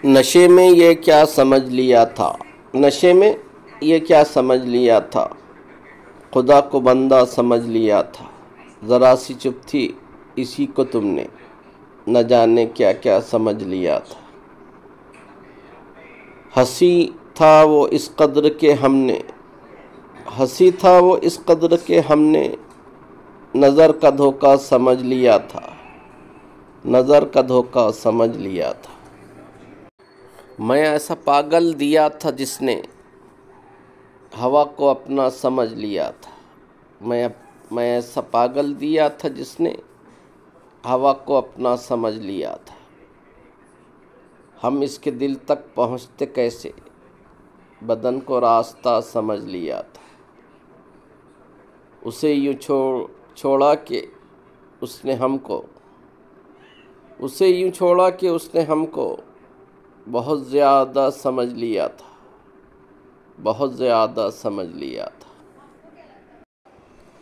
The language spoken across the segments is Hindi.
नशे में ये क्या समझ लिया था, नशे में ये क्या समझ लिया था, खुदा को बंदा समझ लिया था। ज़रा सी चुप थी इसी को तुमने, न जाने क्या क्या समझ लिया था। हंसी था वो इस कदर के हमने, हंसी था वो इस कदर के हमने, नज़र का धोखा समझ लिया था, नज़र का धोखा समझ लिया था। मैं ऐसा पागल दिया था जिसने हवा को अपना समझ लिया था। मैं ऐसा पागल दिया था जिसने हवा को अपना समझ लिया था। हम इसके दिल तक पहुँचते कैसे, बदन को रास्ता समझ लिया था। उसे यूँ छोड़ा कि उसने हमको, उसे यूँ छोड़ा कि उसने हमको बहुत ज़्यादा समझ लिया था, बहुत ज़्यादा समझ लिया था।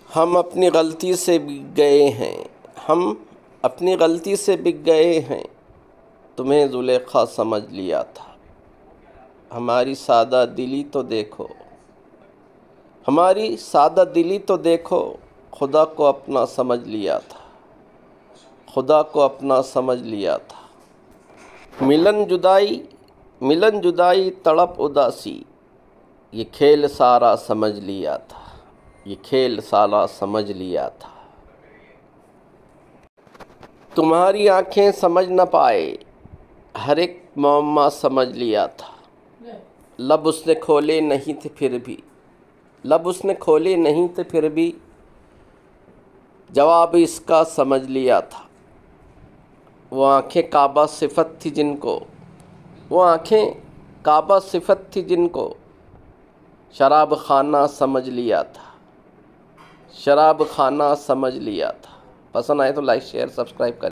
हम अपनी गलती से बिक गए हैं, हम अपनी गलती से बिक गए हैं, तुम्हें ज़ुलेखा समझ लिया था। हमारी सादा दिली तो देखो, हमारी सादा दिली तो देखो, खुदा को अपना समझ लिया था, खुदा को अपना समझ लिया था। मिलन जुदाई तड़प उदासी, ये खेल सारा समझ लिया था, ये खेल सारा समझ लिया था। तुम्हारी आंखें समझ न पाए, हर एक मौमा समझ लिया था। लब उसने खोले नहीं थे फिर भी, लब उसने खोले नहीं थे फिर भी, जवाब इसका समझ लिया था। वो आंखें काबा सिफत थी जिनको, वो आंखें काबा सिफत थी जिनको, शराब खाना समझ लिया था, शराब खाना समझ लिया था। पसंद आए तो लाइक शेयर सब्सक्राइब करें।